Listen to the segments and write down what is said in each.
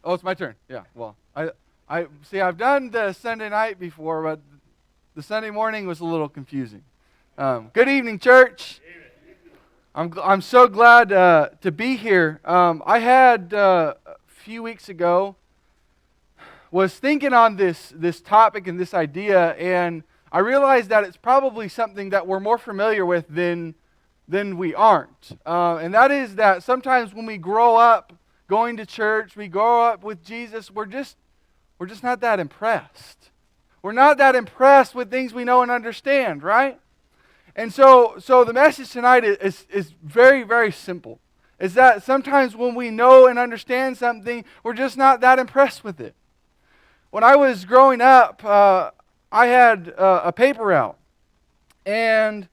Oh, it's my turn. Yeah. Well, I see. I've done the Sunday night before, but the Sunday morning was a little confusing. Good evening, church. I'm so glad to be here. I had a few weeks ago was thinking on this topic and this idea, and I realized that it's probably something that we're more familiar with than we aren't. And that is that sometimes when we grow up going to church, we grow up with Jesus, we're just not that impressed. We're not that impressed with things we know and understand, right? And so the message tonight is very, very simple. Is that sometimes when we know and understand something, we're just not that impressed with it. When I was growing up, I had a paper route. And,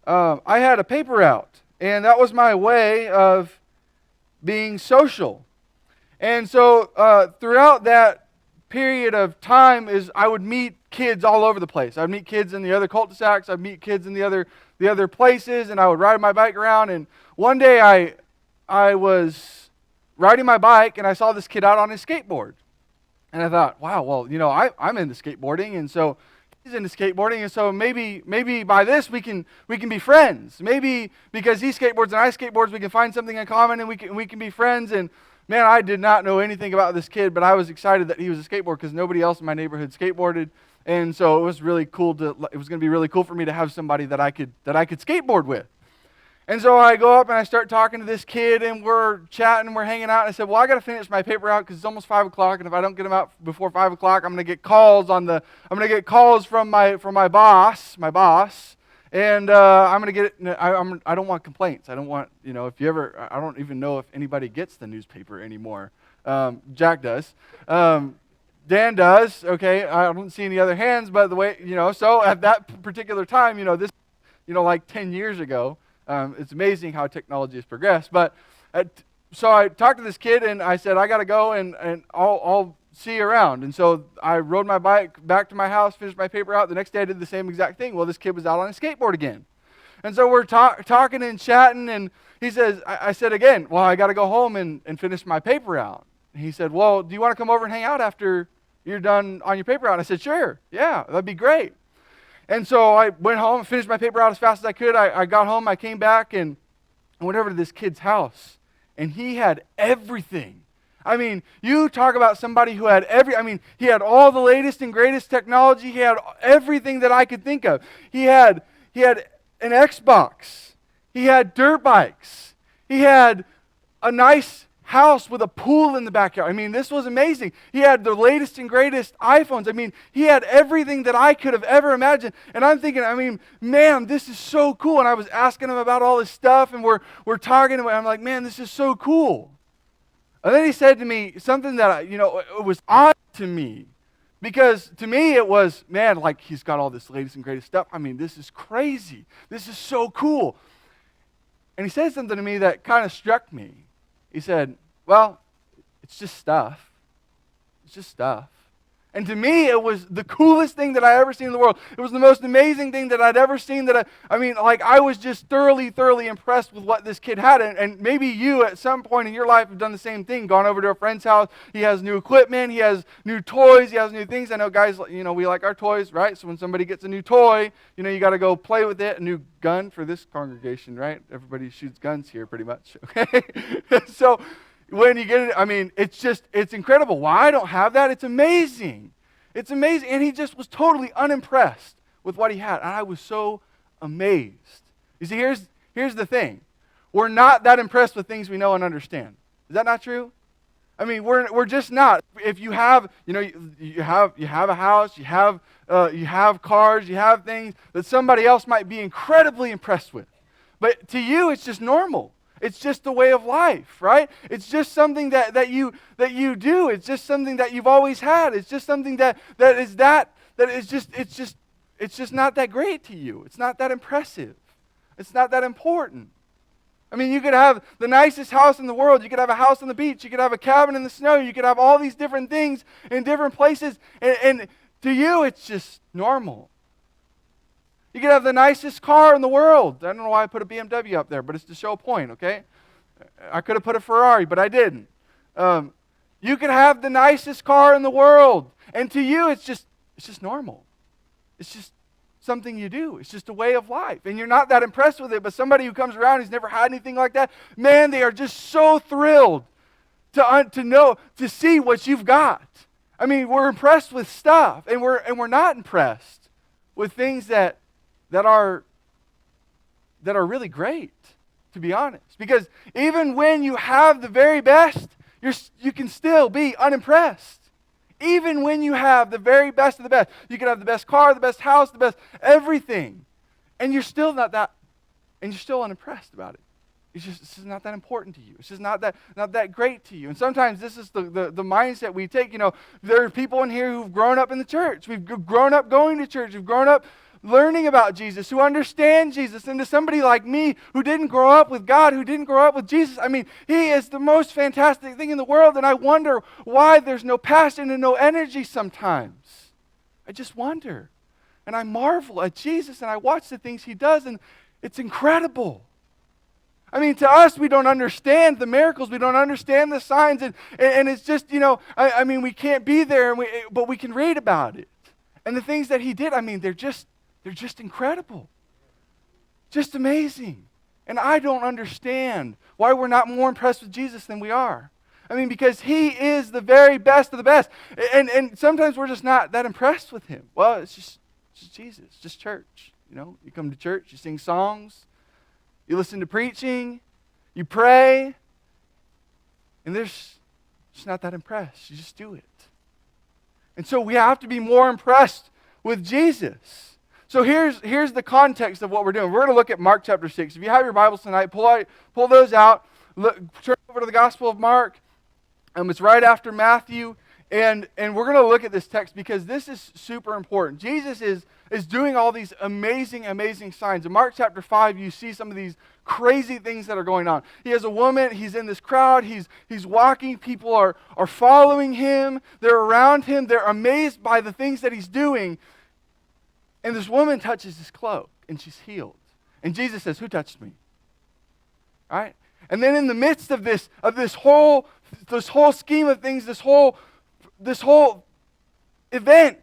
I had a paper route. And that was my way of being social. And so throughout that period of time is I would meet kids all over the place. I'd meet kids in the other cul-de-sacs. I'd meet kids in the other places, and I would ride my bike around. And one day I was riding my bike, and I saw this kid out on his skateboard. And I thought, wow, well, I'm into skateboarding, and so he's into skateboarding, and so maybe by this we can be friends. Maybe because he skateboards and I skateboards, we can find something in common, and we can be friends. And man, I did not know anything about this kid, but I was excited that he was a skateboarder because nobody else in my neighborhood skateboarded, and so it was really cool it was going to be really cool for me to have somebody that I could skateboard with. And so I go up and I start talking to this kid, and we're chatting, and we're hanging out. And I said, well, I got to finish my paper out because it's almost 5 o'clock, and if I don't get them out before 5 o'clock, I'm going to get calls from my boss, and I'm going to get it. I don't want complaints. I don't want, if you ever, I don't even know if anybody gets the newspaper anymore. Jack does. Dan does. Okay, I don't see any other hands, but the way, so at that particular time, this, like 10 years ago. It's amazing how technology has progressed. But so I talked to this kid, and I said, I got to go, and I'll see you around. And so I rode my bike back to my house, finished my paper out. The next day I did the same exact thing. Well, this kid was out on a skateboard again. And so we're talking and chatting, and he says, I said again, well, I got to go home and finish my paper out. And he said, well, do you want to come over and hang out after you're done on your paper out? And I said, sure, yeah, that'd be great. And so I went home and finished my paper out as fast as I could. I got home, I came back, and went over to this kid's house. And he had everything. I mean, you talk about somebody who had he had all the latest and greatest technology. He had everything that I could think of. He had an Xbox. He had dirt bikes. He had a nice house with a pool in the backyard. I mean, this was amazing. He had the latest and greatest iPhones. I mean, he had everything that I could have ever imagined. And I'm thinking, man, this is so cool. And I was asking him about all this stuff, and we're talking about it. I'm like, man, this is so cool. And then he said to me something that, it was odd to me. Because to me it was, man, like he's got all this latest and greatest stuff. I mean, this is crazy. This is so cool. And he said something to me that kind of struck me. He said, well, it's just stuff. It's just stuff. And to me, it was the coolest thing that I ever seen in the world. It was the most amazing thing that I'd ever seen. I was just thoroughly, thoroughly impressed with what this kid had. And maybe you, at some point in your life, have done the same thing. Gone over to a friend's house. He has new equipment. He has new toys. He has new things. I know guys, we like our toys, right? So when somebody gets a new toy, you got to go play with it. A new gun for this congregation, right? Everybody shoots guns here pretty much, okay? So when you get it, it's incredible. Why I don't have that? It's amazing. It's amazing. And he just was totally unimpressed with what he had. And I was so amazed. You see, here's the thing. We're not that impressed with things we know and understand. Is that not true? We're just not. If you have, you have a house, you have cars, you have things that somebody else might be incredibly impressed with. But to you, it's just normal. It's just the way of life, right? It's just something that you do. It's just something that you've always had. It's just something it's just not that great to you. It's not that impressive. It's not that important. You could have the nicest house in the world. You could have a house on the beach. You could have a cabin in the snow. You could have all these different things in different places. And to you, it's just normal. You could have the nicest car in the world. I don't know why I put a BMW up there, but it's to show a point, okay? I could have put a Ferrari, but I didn't. You could have the nicest car in the world, and to you it's just normal. It's just something you do. It's just a way of life, and you're not that impressed with it. But somebody who comes around who's never had anything like that, man, they are just so thrilled to see what you've got. I mean, we're impressed with stuff, and we're not impressed with things that are really great, to be honest. Because even when you have the very best, you can still be unimpressed. Even when you have the very best of the best, you can have the best car, the best house, the best everything, and you're still unimpressed about it. It's just not that important to you. It's just not that great to you. And sometimes this is the mindset we take. There are people in here who've grown up in the church. We've grown up going to church. We've grown up learning about Jesus, who understand Jesus. And to somebody like me who didn't grow up with God, who didn't grow up with Jesus, I mean, He is the most fantastic thing in the world, and I wonder why there's no passion and no energy sometimes. I just wonder. And I marvel at Jesus, and I watch the things He does, and it's incredible. I mean, to us, we don't understand the miracles. We don't understand the signs, and it's just, I mean, we can't be there, but we can read about it. And the things that He did, I mean, they're just incredible. Just amazing. And I don't understand why we're not more impressed with Jesus than we are. I mean, because He is the very best of the best. And sometimes we're just not that impressed with Him. Well, it's just Jesus, just church. You come to church, you sing songs, you listen to preaching, you pray, and there's just not that impressed. You just do it. And so we have to be more impressed with Jesus. So here's the context of what we're doing. We're going to look at Mark chapter 6. If you have your Bibles tonight, pull those out. Turn over to the Gospel of Mark. It's right after Matthew. And we're going to look at this text because this is super important. Jesus is doing all these amazing, amazing signs. In Mark chapter 5, you see some of these crazy things that are going on. He has a woman, he's in this crowd, he's walking, people are following him, they're around him, they're amazed by the things that he's doing. And this woman touches his cloak, and she's healed. And Jesus says, "Who touched me?" All right? And then in the midst of this whole scheme of things, this whole event,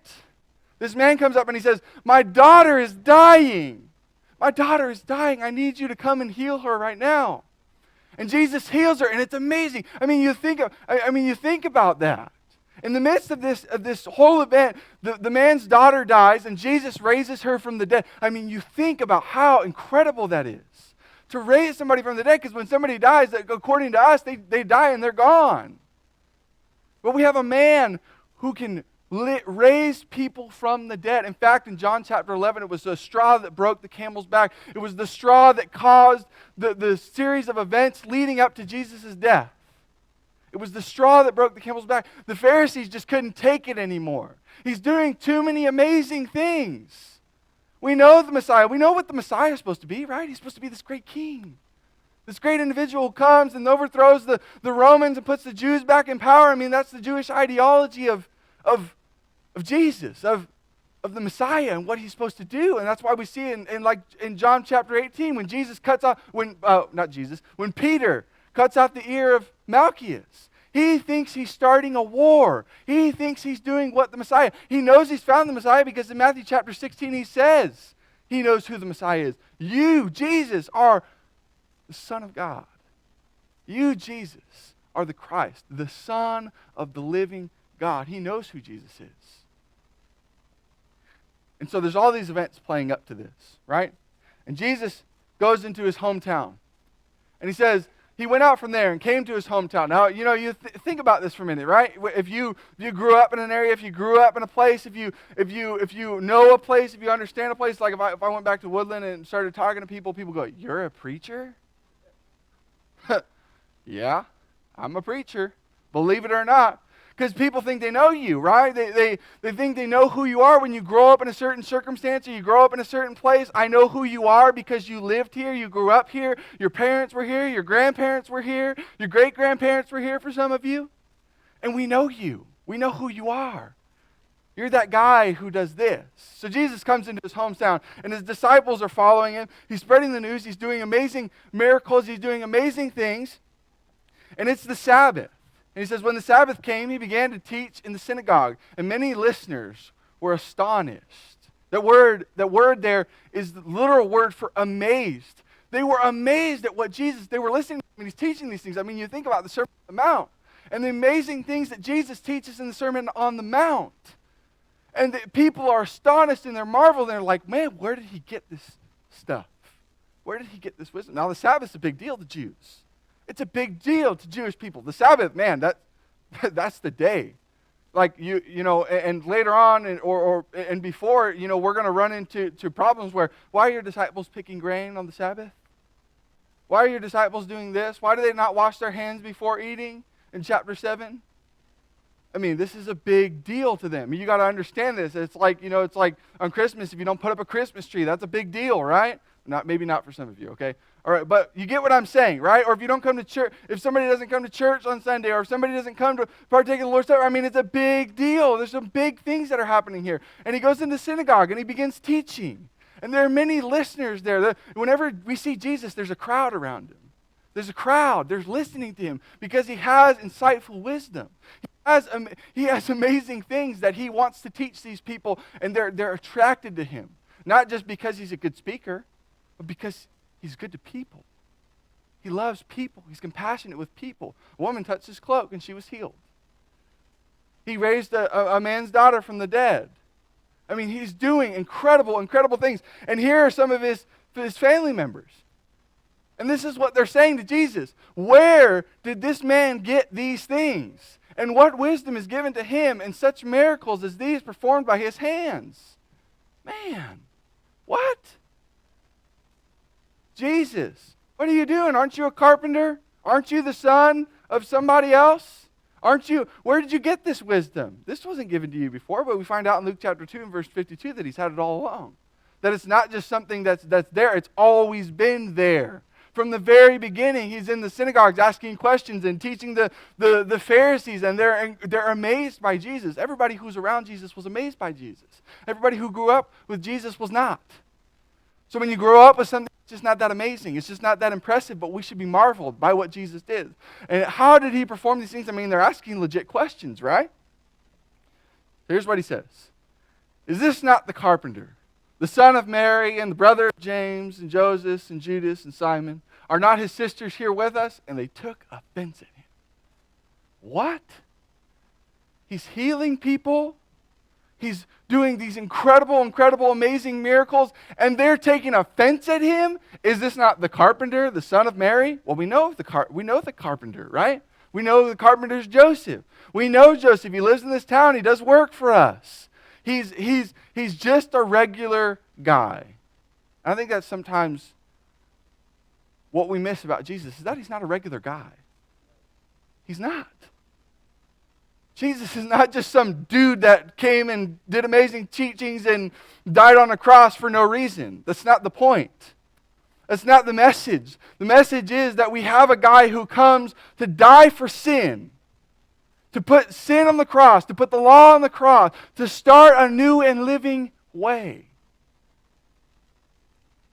this man comes up and he says, "My daughter is dying. My daughter is dying. I need you to come and heal her right now." And Jesus heals her, and it's amazing. I mean, you think about that. In the midst of this whole event, the man's daughter dies, and Jesus raises her from the dead. I mean, you think about how incredible that is. To raise somebody from the dead, because when somebody dies, according to us, they die and they're gone. But we have a man who can raise people from the dead. In fact, in John chapter 11, it was the straw that broke the camel's back. It was the straw that caused the series of events leading up to Jesus' death. It was the straw that broke the camel's back. The Pharisees just couldn't take it anymore. He's doing too many amazing things. We know the Messiah. We know what the Messiah is supposed to be, right? He's supposed to be this great king. This great individual who comes and overthrows the Romans and puts the Jews back in power. I mean, that's the Jewish ideology of Jesus, of the Messiah and what he's supposed to do. And that's why we see in John chapter 18, when Peter cuts out the ear of Malchus. He thinks he's starting a war. He thinks he's doing what the Messiah. He knows he's found the Messiah because in Matthew chapter 16 he says he knows who the Messiah is. You, Jesus, are the Son of God. You, Jesus, are the Christ, the Son of the living God. He knows who Jesus is. And so there's all these events playing up to this, right? And Jesus goes into his hometown. And he says, he went out from there and came to his hometown. Now, you think about this for a minute, right? If you grew up in an area, if you grew up in a place, if you know a place, if you understand a place, like if I went back to Woodland and started talking to people go, "You're a preacher?" Yeah, I'm a preacher, believe it or not. Because people think they know you, right? They think they know who you are when you grow up in a certain circumstance or you grow up in a certain place. I know who you are because you lived here, you grew up here, your parents were here, your grandparents were here, your great-grandparents were here for some of you. And we know you. We know who you are. You're that guy who does this. So Jesus comes into his hometown, and his disciples are following him. He's spreading the news. He's doing amazing miracles. He's doing amazing things. And it's the Sabbath. And he says, when the Sabbath came, he began to teach in the synagogue, and many listeners were astonished. That word there is the literal word for amazed. They were amazed at what they were listening to him, and he's teaching these things. I mean, you think about the Sermon on the Mount, and the amazing things that Jesus teaches in the Sermon on the Mount. And the people are astonished and they're marveled, and they're like, man, where did he get this stuff? Where did he get this wisdom? Now, the Sabbath's a big deal to Jews. It's a big deal to Jewish people. The Sabbath, man, that's the day. Like, you know, and later on and before, you know, we're going to run into problems where, why are your disciples picking grain on the Sabbath? Why are your disciples doing this? Why do they not wash their hands before eating in chapter 7? I mean, this is a big deal to them. You got to understand this. It's like, you know, it's like on Christmas, if you don't put up a Christmas tree, that's a big deal, right? Maybe not for some of you, okay? All right, but you get what I'm saying, right? Or if you don't come to church, if somebody doesn't come to church on Sunday, or if somebody doesn't come to partake of the Lord's Supper, I mean, it's a big deal. There's some big things that are happening here. And he goes into synagogue and he begins teaching. And there are many listeners there. Whenever we see Jesus, there's a crowd around him. There's a crowd. There's listening to him because he has insightful wisdom. He has amazing things that he wants to teach these people, and they're attracted to him. Not just because he's a good speaker, but because he's good to people. He loves people. He's compassionate with people. A woman touched his cloak and she was healed. He raised a man's daughter from the dead. I mean, he's doing incredible, incredible things. And here are some of his family members. And this is what they're saying to Jesus. Where did this man get these things? And what wisdom is given to him and such miracles as these performed by his hands? Man, what? Jesus, what are you doing? Aren't you a carpenter? Aren't you the son of somebody else? Where did you get this wisdom? This wasn't given to you before, but we find out in Luke chapter 2 and verse 52 that he's had it all along. That it's not just something that's there, it's always been there. From the very beginning, he's in the synagogues asking questions and teaching the Pharisees, and they're amazed by Jesus. Everybody who's around Jesus was amazed by Jesus. Everybody who grew up with Jesus was not. So when you grow up with something, it's just not that amazing. It's just not that impressive, but we should be marveled by what Jesus did. And how did he perform these things? I mean, they're asking legit questions, right? Here's what he says. Is this not the carpenter, the son of Mary and the brother of James and Joseph and Judas and Simon? Are not his sisters here with us? And they took offense at him. What? He's healing people. He's doing these incredible, incredible, amazing miracles, and they're taking offense at him? Is this not the carpenter, the son of Mary? Well, we know the carpenter, right? We know the carpenter's Joseph. We know Joseph. He lives in this town. He does work for us. He's just a regular guy. I think that's sometimes what we miss about Jesus, is that he's not a regular guy. He's not. Jesus is not just some dude that came and did amazing teachings and died on a cross for no reason. That's not the point. That's not the message. The message is that we have a guy who comes to die for sin, to put sin on the cross, to put the law on the cross, to start a new and living way.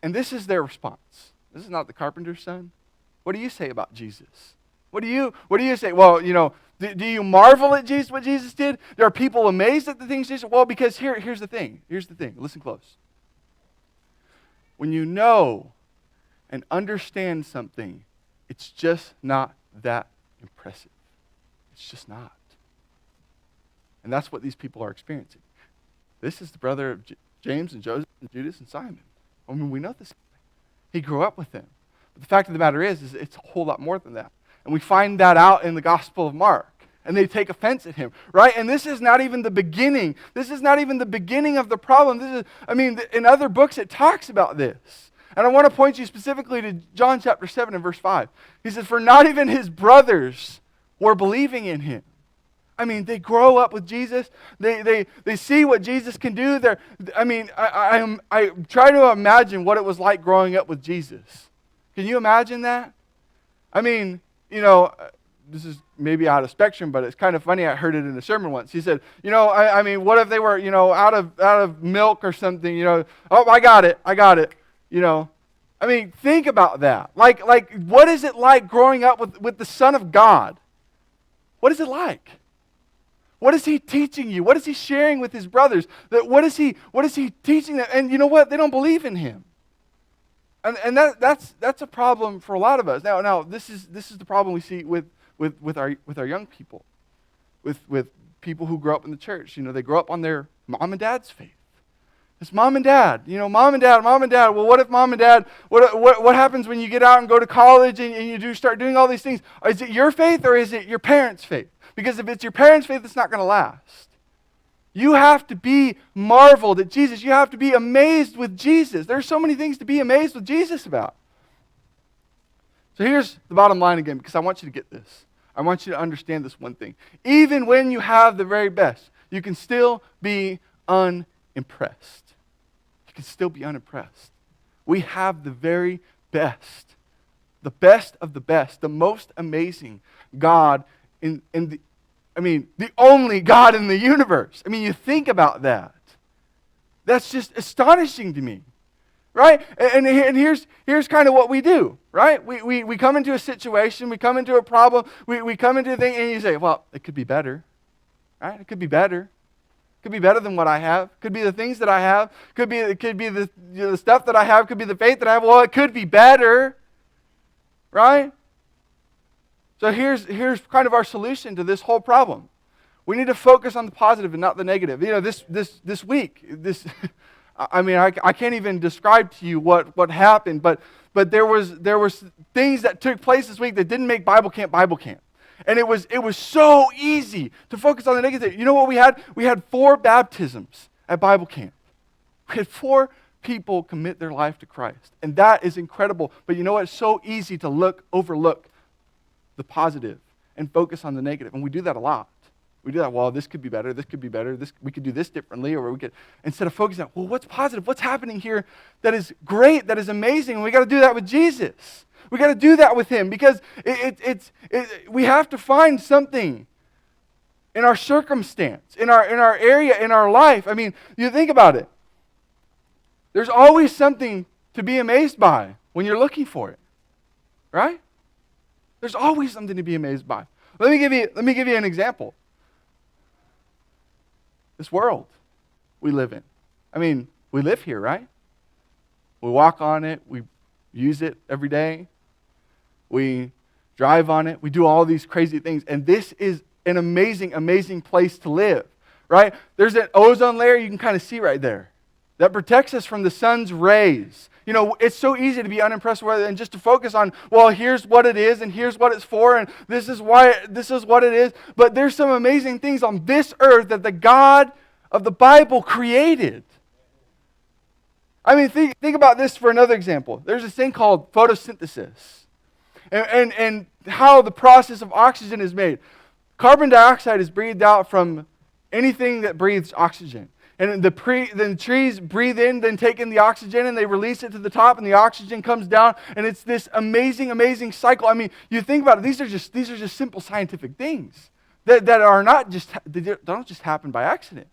And this is their response. This is not the carpenter's son. What do you say about Jesus? What do you say? Well, you know, do you marvel at Jesus, what Jesus did? There are people amazed at the things Jesus did. Well, because here's the thing. Here's the thing. Listen close. When you know and understand something, it's just not that impressive. It's just not. And that's what these people are experiencing. This is the brother of James and Joseph and Judas and Simon. I mean, we know this. He grew up with them. But the fact of the matter is it's a whole lot more than that. And we find that out in the Gospel of Mark. And they take offense at him, right? And this is not even the beginning. This is not even the beginning of the problem. In other books it talks about this. And I want to point you specifically to John chapter 7 and verse 5. He says, for not even his brothers were believing in him. I mean, they grow up with Jesus. They see what Jesus can do. I try to imagine what it was like growing up with Jesus. Can you imagine that? I mean, you know, this is maybe out of spectrum, but it's kind of funny. I heard it in a sermon once. He said, you know, I mean, what if they were, you know, out of milk or something, you know? Oh, I got it. You know, I mean, think about that. Like, what is it like growing up with the Son of God? What is it like? What is he teaching you? What is he sharing with his brothers? What is he teaching them? And you know what? They don't believe in him. And that's a problem for a lot of us. Now this is the problem we see with our young people, with people who grow up in the church. They grow up on their mom and dad's faith. It's mom and dad. Mom and dad. Well, what if mom and dad? What happens when you get out and go to college and you start doing all these things? Is it your faith or is it your parents' faith? Because if it's your parents' faith, it's not going to last. You have to be marveled at Jesus. You have to be amazed with Jesus. There's so many things to be amazed with Jesus about. So here's the bottom line again, because I want you to get this. I want you to understand this one thing. Even when you have the very best, you can still be unimpressed. You can still be unimpressed. We have the very best. The best of the best. The most amazing God the only God in the universe. I mean, you think about that. That's just astonishing to me, right? And here's kind of what we do, right? We come into a situation, we come into a problem, we come into a thing, and you say, well, it could be better, right? It could be better. It could be better than what I have. It could be the things that I have. It could be the stuff that I have. It could be the faith that I have. Well, it could be better, right? So here's kind of our solution to this whole problem. We need to focus on the positive and not the negative. This week, I can't even describe to you what happened, but there was things that took place this week that didn't make Bible camp. And it was so easy to focus on the negative. You know what we had? We had 4 baptisms at Bible camp. We had 4 people commit their life to Christ. And that is incredible. But you know what? It's so easy to overlook the positive and focus on the negative. And we do that a lot. We do that, well, this could be better, we could do this differently, or we could, instead of focusing on, well, what's positive? What's happening here that is great, that is amazing? And we got to do that with Jesus. We got to do that with him because we have to find something in our circumstance, in our area, in our life. I mean, you think about it. There's always something to be amazed by when you're looking for it, right? There's always something to be amazed by. Let me give you an example. This world we live in. I mean, we live here, right? We walk on it. We use it every day. We drive on it. We do all these crazy things. And this is an amazing, amazing place to live, right? There's an ozone layer you can kind of see right there that protects us from the sun's rays. It's so easy to be unimpressed with it and just to focus on, well, here's what it is and here's what it's for and this is what it is. But there's some amazing things on this earth that the God of the Bible created. I mean, think about this for another example. There's this thing called photosynthesis and how the process of oxygen is made. Carbon dioxide is breathed out from anything that breathes oxygen. And the trees breathe in, then take in the oxygen, and they release it to the top, and the oxygen comes down, and it's this amazing, amazing cycle. I mean, you think about it; these are just simple scientific things that are not just they don't just happen by accident.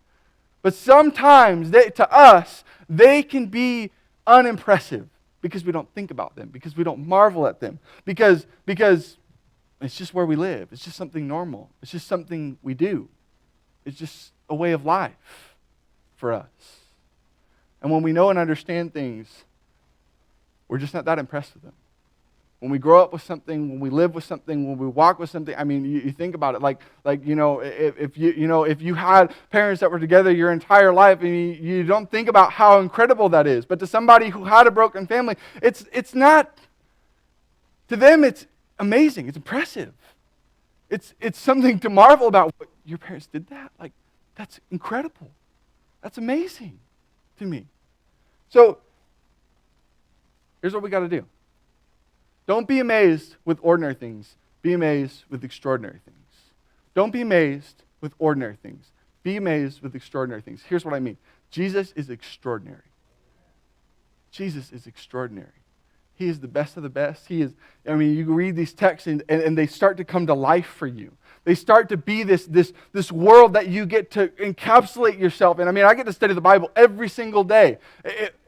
But sometimes to us they can be unimpressive because we don't think about them, because we don't marvel at them, because it's just where we live. It's just something normal. It's just something we do. It's just a way of life for us. And when we know and understand things, we're just not that impressed with them. When we grow up with something, when we live with something, when we walk with something, I mean, you think about it, if you had parents that were together your entire life, and you don't think about how incredible that is. But to somebody who had a broken family, it's not. To them, it's amazing. It's impressive. It's something to marvel about. Your parents did that? Like, that's incredible. That's amazing to me. So, here's what we got to do. Don't be amazed with ordinary things. Be amazed with extraordinary things. Don't be amazed with ordinary things. Be amazed with extraordinary things. Here's what I mean. Jesus is extraordinary. Jesus is extraordinary. He is the best of the best. You read these texts and they start to come to life for you. They start to be this world that you get to encapsulate yourself in. I mean, I get to study the Bible every single day.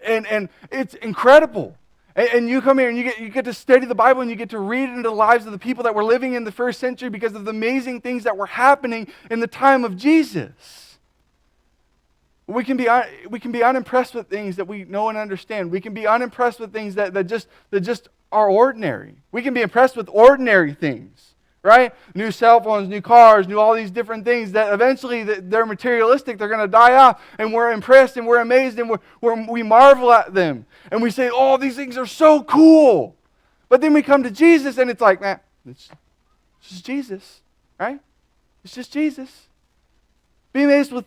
And it's incredible. And you come here and you get to study the Bible and you get to read into the lives of the people that were living in the first century because of the amazing things that were happening in the time of Jesus. We can be unimpressed with things that we know and understand. We can be unimpressed with things that just are ordinary. We can be impressed with ordinary things, right? New cell phones, new cars, new all these different things that eventually they're materialistic. They're going to die off, and we're impressed and we're amazed and we marvel at them. And we say, oh, these things are so cool. But then we come to Jesus and it's like, nah, it's just Jesus, right? It's just Jesus. Be amazed with,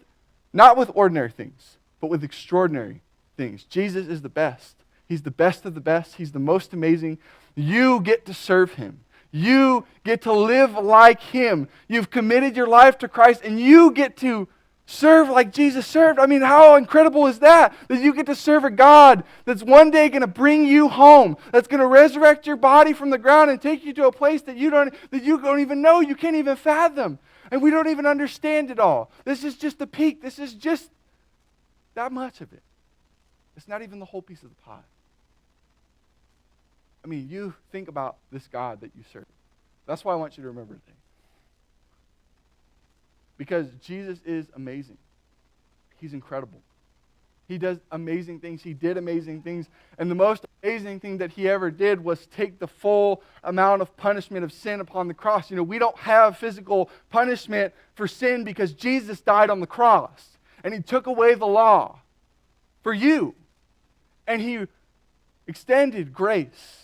not with ordinary things, but with extraordinary things. Jesus is the best. He's the best of the best. He's the most amazing. You get to serve Him. You get to live like Him. You've committed your life to Christ and you get to serve like Jesus served. I mean, how incredible is that? That you get to serve a God that's one day going to bring you home, that's going to resurrect your body from the ground and take you to a place that you don't even know, you can't even fathom. And we don't even understand it all. This is just the peak. This is just that much of it. It's not even the whole piece of the pie. I mean, you think about this God that you serve. That's why I want you to remember today. Because Jesus is amazing. He's incredible. He does amazing things. He did amazing things. And the most amazing thing that He ever did was take the full amount of punishment of sin upon the cross. You know, we don't have physical punishment for sin because Jesus died on the cross. And He took away the law for you. And He extended grace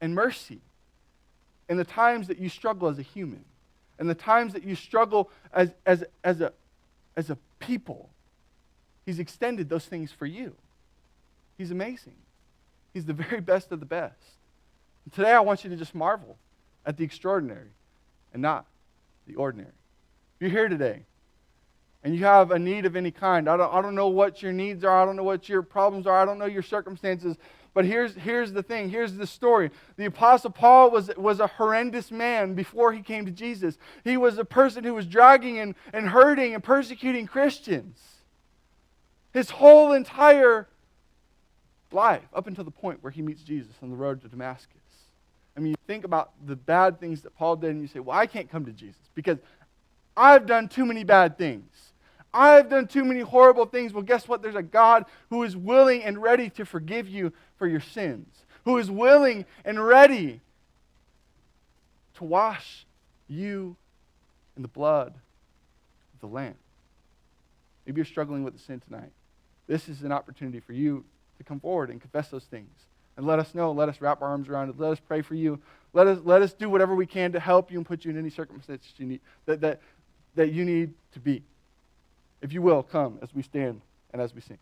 and mercy in the times that you struggle as a human. And the times that you struggle as a people, He's extended those things for you. He's amazing. He's the very best of the best. And today I want you to just marvel at the extraordinary and not the ordinary. If you're here today and you have a need of any kind, I don't know what your needs are, I don't know what your problems are, I don't know your circumstances, but here's the thing, here's the story. The Apostle Paul was a horrendous man before he came to Jesus. He was a person who was dragging and hurting and persecuting Christians. His whole entire life, up until the point where he meets Jesus on the road to Damascus. I mean, you think about the bad things that Paul did and you say, well, I can't come to Jesus because I've done too many bad things. I've done too many horrible things. Well, guess what? There's a God who is willing and ready to forgive you for your sins, who is willing and ready to wash you in the blood of the Lamb. Maybe you're struggling with a sin tonight. This is an opportunity for you to come forward and confess those things. And let us know. Let us wrap our arms around it. Let us pray for you. Let us do whatever we can to help you and put you in any circumstances you need that you need to be. If you will, come as we stand and as we sing.